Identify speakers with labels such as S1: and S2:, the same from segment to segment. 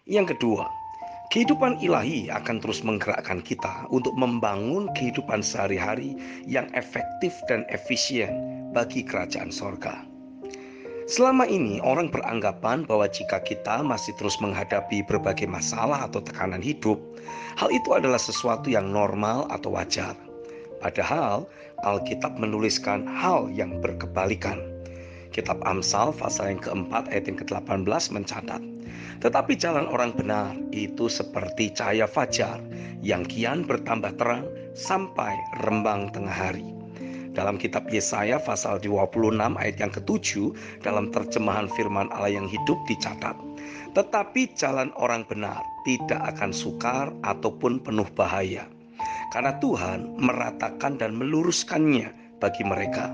S1: Yang kedua, kehidupan ilahi akan terus menggerakkan kita untuk membangun kehidupan sehari-hari yang efektif dan efisien bagi kerajaan sorga. Selama ini orang beranggapan bahwa jika kita masih terus menghadapi berbagai masalah atau tekanan hidup, hal itu adalah sesuatu yang normal atau wajar. Padahal Alkitab menuliskan hal yang berkebalikan. Kitab Amsal pasal yang keempat ayat yang ke-18 mencatat, tetapi jalan orang benar itu seperti cahaya fajar yang kian bertambah terang sampai rembang tengah hari. Dalam kitab Yesaya pasal 26 ayat yang ke-7 dalam terjemahan firman Allah yang hidup dicatat, tetapi jalan orang benar tidak akan sukar ataupun penuh bahaya, karena Tuhan meratakan dan meluruskannya bagi mereka.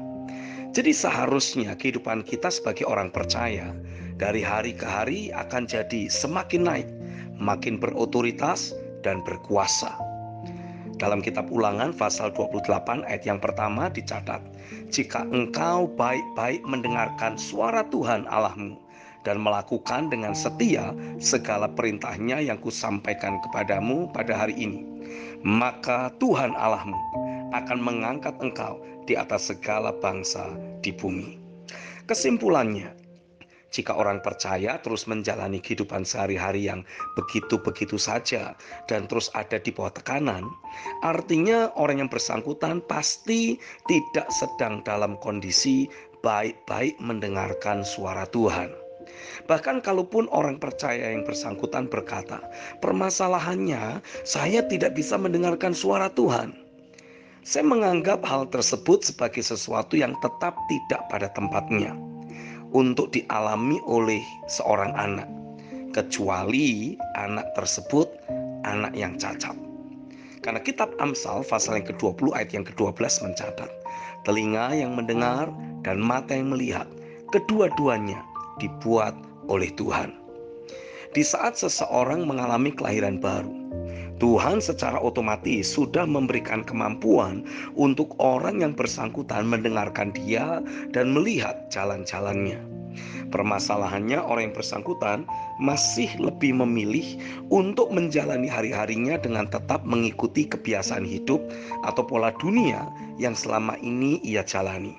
S1: Jadi seharusnya kehidupan kita sebagai orang percaya dari hari ke hari akan jadi semakin naik, makin berotoritas dan berkuasa. Dalam kitab Ulangan pasal 28 ayat yang pertama dicatat, jika engkau baik-baik mendengarkan suara Tuhan Allahmu dan melakukan dengan setia segala perintahnya yang kusampaikan kepadamu pada hari ini, maka Tuhan Allahmu akan mengangkat engkau di atas segala bangsa di bumi. Kesimpulannya, jika orang percaya terus menjalani kehidupan sehari-hari yang begitu-begitu saja dan terus ada di bawah tekanan, artinya orang yang bersangkutan pasti tidak sedang dalam kondisi baik-baik mendengarkan suara Tuhan. Bahkan kalaupun orang percaya yang bersangkutan berkata, permasalahannya saya tidak bisa mendengarkan suara Tuhan, saya menganggap hal tersebut sebagai sesuatu yang tetap tidak pada tempatnya untuk dialami oleh seorang anak, kecuali anak tersebut anak yang cacat. Karena kitab Amsal pasal yang ke-20 ayat yang ke-12 mencatat, telinga yang mendengar dan mata yang melihat, kedua-duanya dibuat oleh Tuhan. Di saat seseorang mengalami kelahiran baru, Tuhan secara otomatis sudah memberikan kemampuan untuk orang yang bersangkutan mendengarkan dia dan melihat jalan-jalannya. Permasalahannya orang yang bersangkutan masih lebih memilih untuk menjalani hari-harinya dengan tetap mengikuti kebiasaan hidup atau pola dunia yang selama ini ia jalani.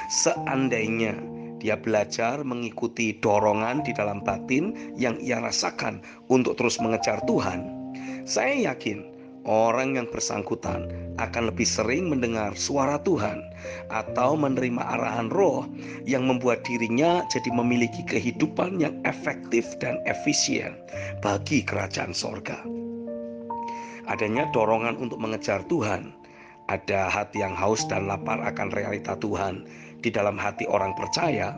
S1: Seandainya dia belajar mengikuti dorongan di dalam batin yang ia rasakan untuk terus mengejar Tuhan, saya yakin orang yang bersangkutan akan lebih sering mendengar suara Tuhan atau menerima arahan roh yang membuat dirinya jadi memiliki kehidupan yang efektif dan efisien bagi kerajaan sorga. Adanya dorongan untuk mengejar Tuhan, ada hati yang haus dan lapar akan realita Tuhan di dalam hati orang percaya,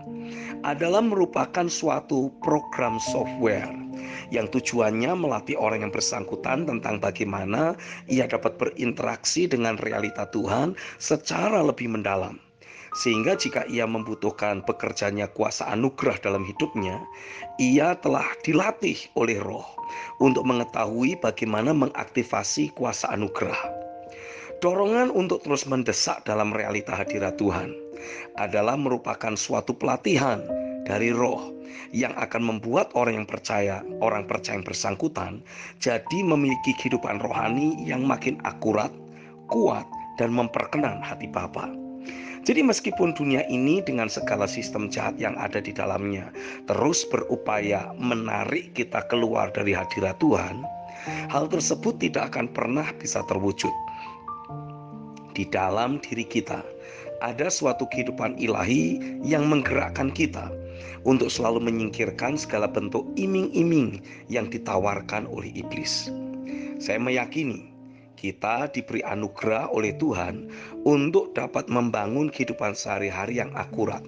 S1: adalah merupakan suatu program software yang tujuannya melatih orang yang bersangkutan tentang bagaimana ia dapat berinteraksi dengan realita Tuhan secara lebih mendalam. Sehingga jika ia membutuhkan bekerjanya kuasa anugerah dalam hidupnya, ia telah dilatih oleh roh untuk mengetahui bagaimana mengaktifasi kuasa anugerah. Dorongan untuk terus mendesak dalam realita hadirat Tuhan adalah merupakan suatu pelatihan dari roh yang akan membuat orang percaya yang bersangkutan jadi memiliki kehidupan rohani yang makin akurat, kuat, dan memperkenan hati Bapa. Jadi meskipun dunia ini dengan segala sistem jahat yang ada di dalamnya terus berupaya menarik kita keluar dari hadirat Tuhan, hal tersebut tidak akan pernah bisa terwujud. Di dalam diri kita ada suatu kehidupan ilahi yang menggerakkan kita untuk selalu menyingkirkan segala bentuk iming-iming yang ditawarkan oleh iblis. Saya meyakini kita diberi anugerah oleh Tuhan untuk dapat membangun kehidupan sehari-hari yang akurat,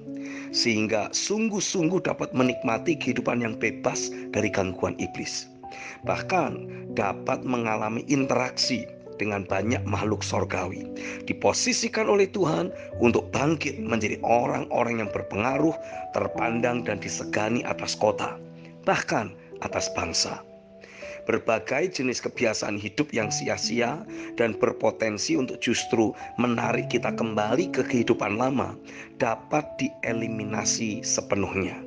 S1: sehingga sungguh-sungguh dapat menikmati kehidupan yang bebas dari gangguan iblis. Bahkan dapat mengalami interaksi dengan banyak makhluk sorgawi, diposisikan oleh Tuhan untuk bangkit menjadi orang-orang yang berpengaruh, terpandang dan disegani atas kota, bahkan atas bangsa. Berbagai jenis kebiasaan hidup yang sia-sia dan berpotensi untuk justru menarik kita kembali ke kehidupan lama dapat dieliminasi sepenuhnya.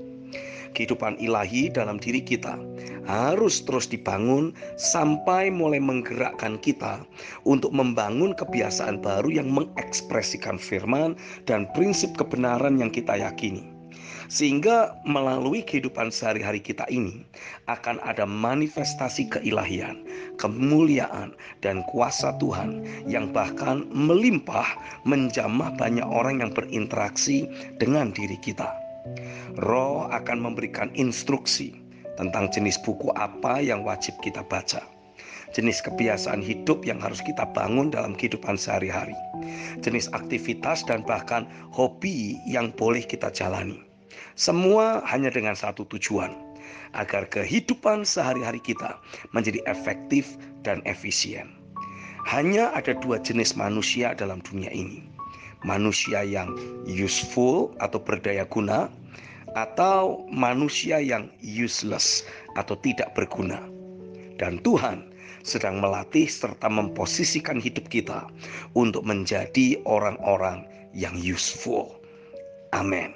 S1: Kehidupan ilahi dalam diri kita harus terus dibangun sampai mulai menggerakkan kita untuk membangun kebiasaan baru yang mengekspresikan firman dan prinsip kebenaran yang kita yakini. Sehingga melalui kehidupan sehari-hari kita ini akan ada manifestasi keilahian, kemuliaan, dan kuasa Tuhan yang bahkan melimpah menjamah banyak orang yang berinteraksi dengan diri kita. Roh akan memberikan instruksi tentang jenis buku apa yang wajib kita baca, jenis kebiasaan hidup yang harus kita bangun dalam kehidupan sehari-hari, jenis aktivitas dan bahkan hobi yang boleh kita jalani. Semua hanya dengan satu tujuan, agar kehidupan sehari-hari kita menjadi efektif dan efisien. Hanya ada dua jenis manusia dalam dunia ini. Manusia yang useful atau berdaya guna, atau manusia yang useless atau tidak berguna. Dan Tuhan sedang melatih serta memposisikan hidup kita untuk menjadi orang-orang yang useful. Amin.